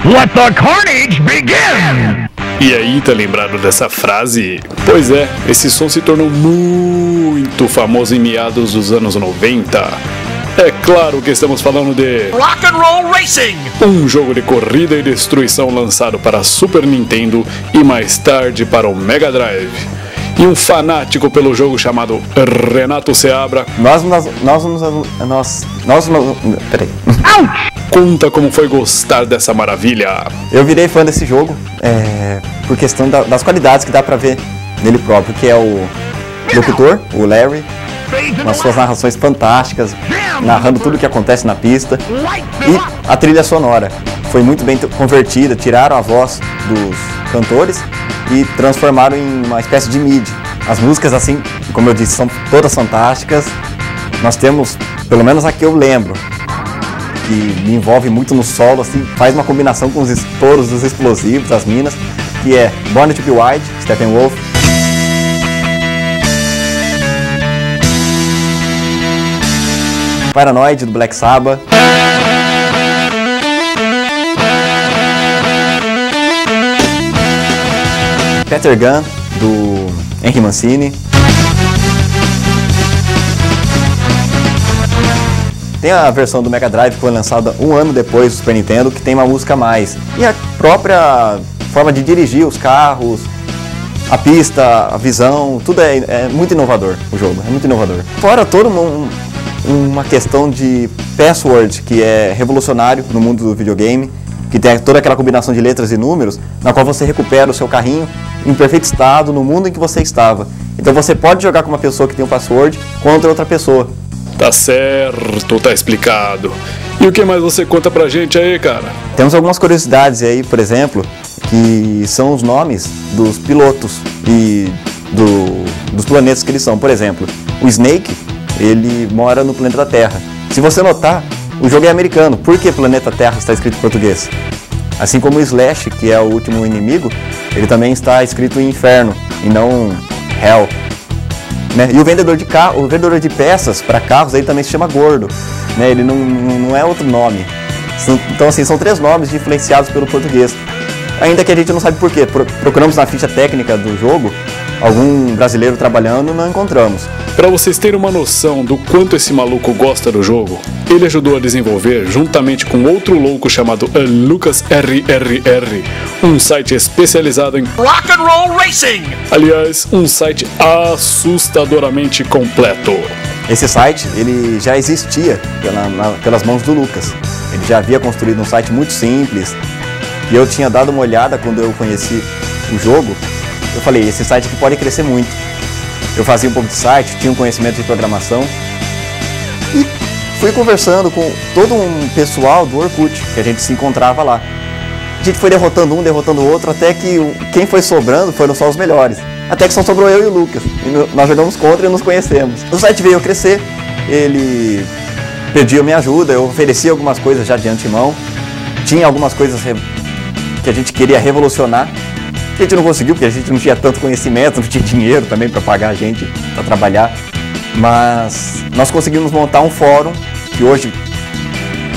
Let the carnage begin! E aí, tá lembrado dessa frase? Pois é, esse som se tornou muito famoso em meados dos anos 90. É claro que estamos falando de Rock and Roll Racing! um jogo de corrida e destruição lançado para Super Nintendo e mais tarde para o Mega Drive. E um fanático pelo jogo chamado Renato Seabra Peraí. conta como foi gostar dessa maravilha. Eu virei fã desse jogo por questão das qualidades que dá pra ver nele próprio, que é o locutor, o Larry, com as suas narrações fantásticas, narrando tudo o que acontece na pista, e a trilha sonora foi muito bem convertida, tiraram a voz dos cantores e transformaram em uma espécie de MIDI. As músicas, assim, como eu disse, são todas fantásticas. Nós temos, pelo menos a que eu lembro, que me envolve muito no solo, assim, faz uma combinação com os estouros dos explosivos, as minas, que é Born to Be Wild, Steppenwolf, Paranoid, do Black Sabbath, Peter Gunn, do Henry Mancini. Tem a versão do Mega Drive que foi lançada um ano depois do Super Nintendo, que tem uma música a mais. E a própria forma de dirigir os carros, a pista, a visão, tudo é muito inovador, o jogo, é muito inovador. Fora toda uma questão de password, que é revolucionário no mundo do videogame, que tem toda aquela combinação de letras e números, na qual você recupera o seu carrinho em perfeito estado no mundo em que você estava. Então você pode jogar com uma pessoa que tem um password contra outra pessoa. Tá certo, tá explicado. E o que mais você conta pra gente aí, cara? Temos algumas curiosidades aí, por exemplo, que são os nomes dos pilotos e dos planetas que eles são. Por exemplo, o Snake, ele mora no planeta Terra. Se você notar, o jogo é americano. Por que planeta Terra está escrito em português? Assim como o Slash, que é o último inimigo, ele também está escrito em Inferno e não Hell. Né? E o vendedor de peças para carros aí também se chama Gordo, né? Ele não é outro nome. Então assim, são três nomes influenciados pelo português. Ainda que a gente não sabe por quê. Procuramos na ficha técnica do jogo algum brasileiro trabalhando e não encontramos. Pra vocês terem uma noção do quanto esse maluco gosta do jogo, ele ajudou a desenvolver, juntamente com outro louco chamado Lucas RRR, um site especializado em Rock and Roll Racing! aliás, um site assustadoramente completo. Esse site, ele já existia pelas mãos do Lucas. Ele já havia construído um site muito simples, e eu tinha dado uma olhada quando eu conheci o jogo. Eu falei, esse site aqui pode crescer muito. Eu fazia um pouco de site, tinha um conhecimento de programação e fui conversando com todo um pessoal do Orkut, que a gente se encontrava lá. A gente foi derrotando um, derrotando o outro, até que quem foi sobrando foram só os melhores. Até que só sobrou eu e o Lucas. E nós jogamos contra e nos conhecemos. O site veio crescer, ele pediu minha ajuda, eu oferecia algumas coisas já de antemão. Tinha algumas coisas que a gente queria revolucionar. A gente não conseguiu, porque a gente não tinha tanto conhecimento, não tinha dinheiro também para pagar a gente para trabalhar. Mas nós conseguimos montar um fórum que hoje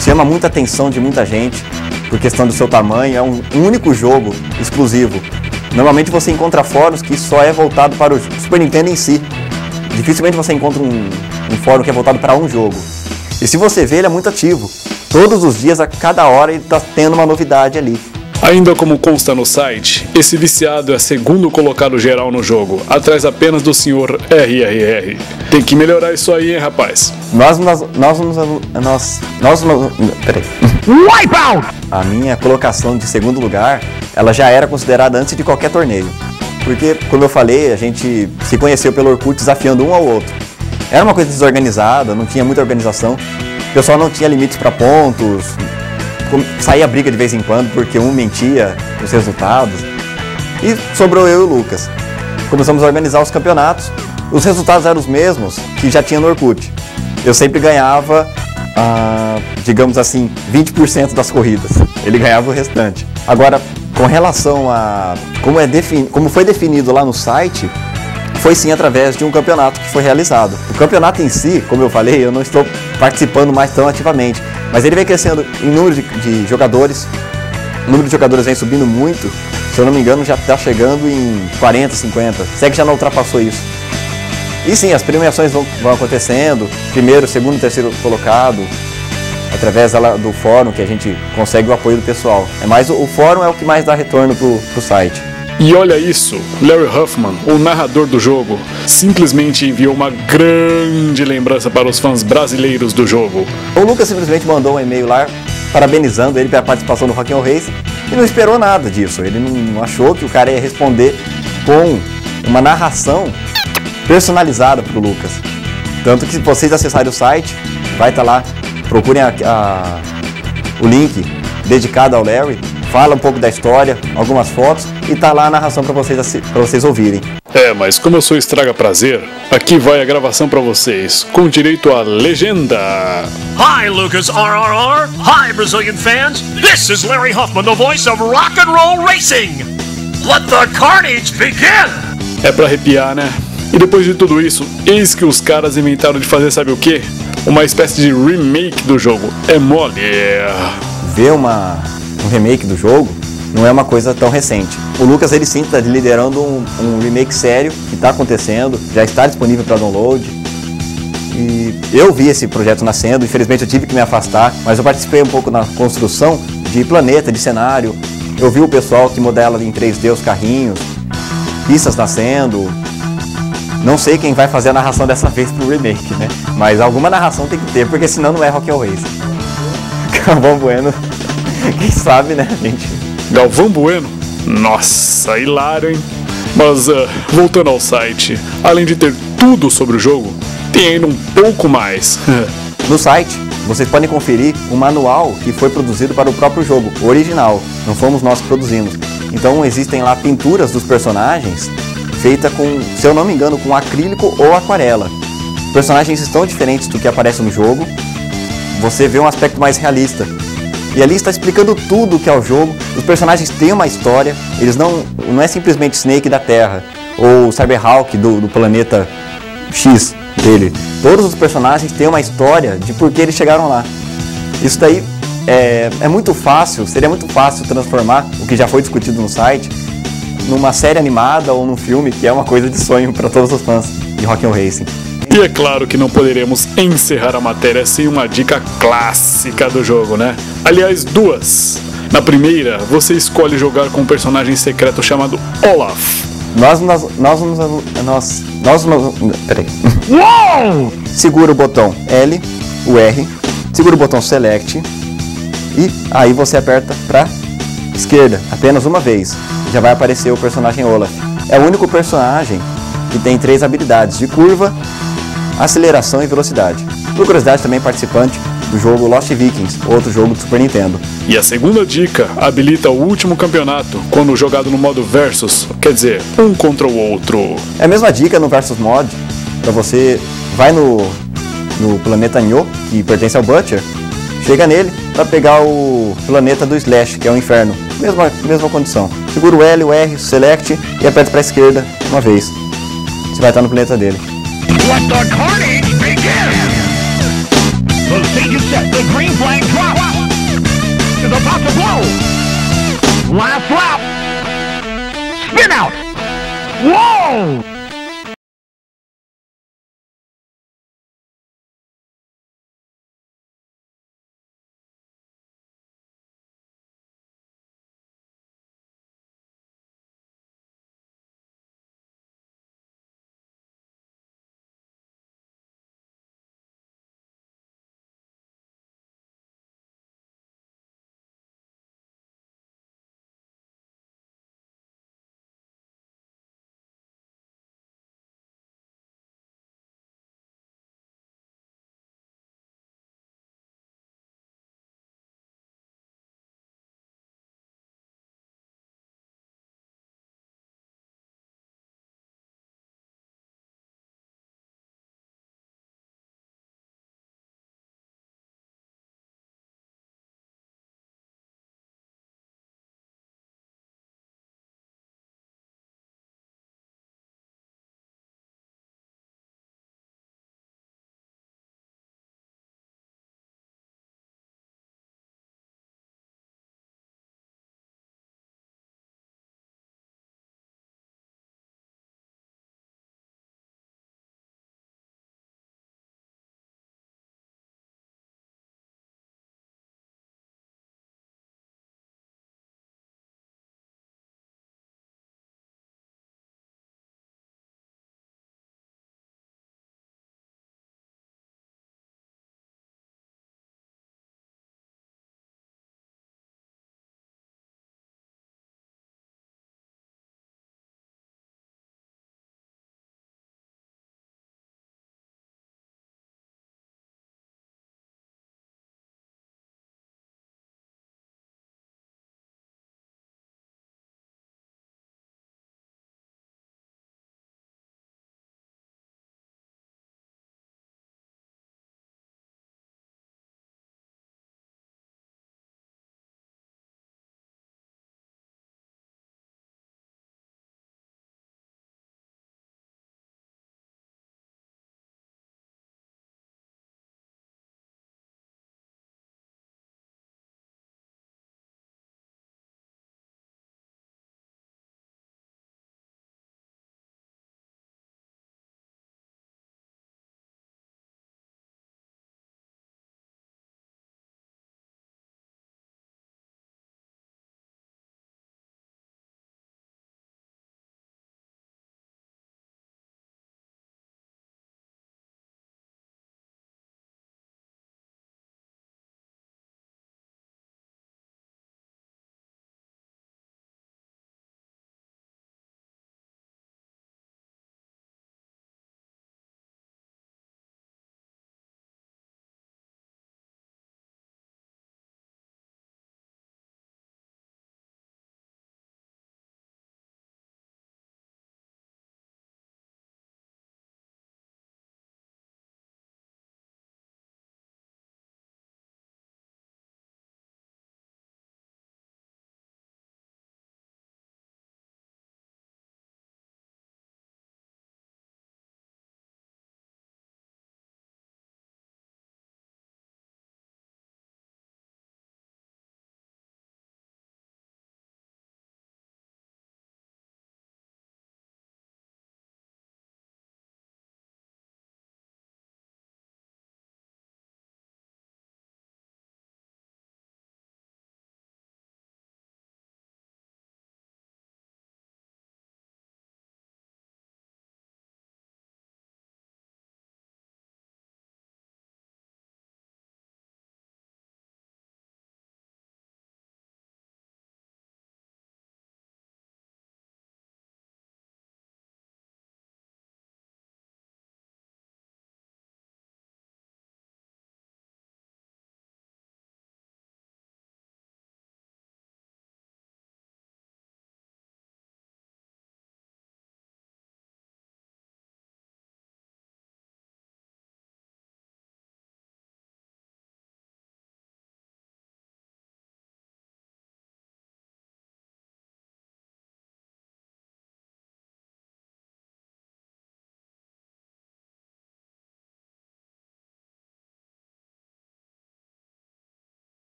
chama muita atenção de muita gente, por questão do seu tamanho. É um único jogo exclusivo. Normalmente você encontra fóruns que só é voltado para o Super Nintendo em si. Dificilmente você encontra um fórum que é voltado para um jogo. E se você vê, ele é muito ativo. Todos os dias, a cada hora, ele está tendo uma novidade ali. Ainda como consta no site, esse viciado é segundo colocado geral no jogo, atrás apenas do senhor RRR. Tem que melhorar isso aí, hein, rapaz? Peraí. Wipeout! A minha colocação de segundo lugar, ela já era considerada antes de qualquer torneio. Porque, como eu falei, a gente se conheceu pelo Orkut desafiando um ao outro. Era uma coisa desorganizada, não tinha muita organização. O pessoal não tinha limites para pontos. Saía briga de vez em quando porque um mentia nos resultados. E sobrou eu e o Lucas. Começamos a organizar os campeonatos. Os resultados eram os mesmos que já tinha no Orkut. Eu sempre ganhava, digamos assim, 20% das corridas. Ele ganhava o restante. Agora, com relação a como foi definido lá no site, foi sim através de um campeonato que foi realizado. O campeonato em si, como eu falei, eu não estou participando mais tão ativamente, mas ele vem crescendo em número de jogadores, O número de jogadores vem subindo muito. Se eu não me engano, já está chegando em 40, 50. Se é que já não ultrapassou isso. E sim, as premiações vão acontecendo. Primeiro, segundo, terceiro colocado. Através do fórum que a gente consegue o apoio do pessoal. O fórum é o que mais dá retorno pro site. E olha isso, Larry Huffman, o narrador do jogo, simplesmente enviou uma grande lembrança para os fãs brasileiros do jogo. O Lucas simplesmente mandou um e-mail lá, parabenizando ele pela participação do Rock'n'Roll Racing e não esperou nada disso. Ele não achou que o cara ia responder com uma narração personalizada para o Lucas. Tanto que se vocês acessarem o site, vai estar lá, procurem o link dedicado ao Larry, fala um pouco da história, algumas fotos e tá lá a narração para vocês ouvirem. Mas como eu sou estraga prazer, aqui vai a gravação para vocês, com direito à legenda. Hi, Lucas RRR. Hi, Brazilian fans. This is Larry Huffman, the voice of Rock and Roll Racing. Let the carnage begin. É pra arrepiar, né? E depois de tudo isso, eis que os caras inventaram de fazer sabe o quê? Uma espécie de remake do jogo. É mole. Ver um remake do jogo não é uma coisa tão recente. O Lucas, ele sim está liderando um remake sério que está acontecendo, já está disponível para download. E eu vi esse projeto nascendo, infelizmente eu tive que me afastar, mas eu participei um pouco na construção de planeta, de cenário. Eu vi o pessoal que modela em 3D os carrinhos, pistas nascendo. Não sei quem vai fazer a narração dessa vez pro remake, né? Mas alguma narração tem que ter, porque senão não é Rock'n'Roll Racing. Galvão Bueno, quem sabe, né, gente? Galvão Bueno? Nossa, hilário, hein? Mas, voltando ao site, além de ter tudo sobre o jogo, tem ainda um pouco mais. No site, vocês podem conferir o manual que foi produzido para o próprio jogo, o original. Não fomos nós que produzimos. Então existem lá pinturas dos personagens, feita com, se eu não me engano, com acrílico ou aquarela. Os personagens estão diferentes do que aparece no jogo. Você vê um aspecto mais realista. E ali está explicando tudo o que é o jogo. Os personagens têm uma história. Eles não é simplesmente Snake da Terra ou Cyberhawk do planeta X dele. Todos os personagens têm uma história de por que eles chegaram lá. Isso daí é muito fácil, seria muito fácil transformar o que já foi discutido no site numa série animada ou num filme, que é uma coisa de sonho para todos os fãs de Rock'n'Roll Racing. E é claro que não poderemos encerrar a matéria sem uma dica clássica do jogo, né? Aliás, duas. Na primeira, você escolhe jogar com um personagem secreto chamado Olaf. Peraí. Uou! Segura o botão L, o R, segura o botão Select e aí você aperta para esquerda apenas uma vez. Já vai aparecer o personagem Olaf. É o único personagem que tem 3 habilidades de curva, aceleração e velocidade. Por curiosidade, também participante do jogo Lost Vikings, outro jogo do Super Nintendo. E a segunda dica habilita o último campeonato, quando jogado no modo Versus, quer dizer, um contra o outro. É a mesma dica no Versus Mod, para você vai no planeta Nyo, que pertence ao Butcher, chega nele para pegar o planeta do Slash, que é o Inferno. Mesma condição. Segura o L, o R, Select e aperta para a esquerda uma vez. Você vai estar no planeta dele. Let the carnage begin! The stage is set, the green flag drops! Is about to blow! Last lap! Spin out! Whoa!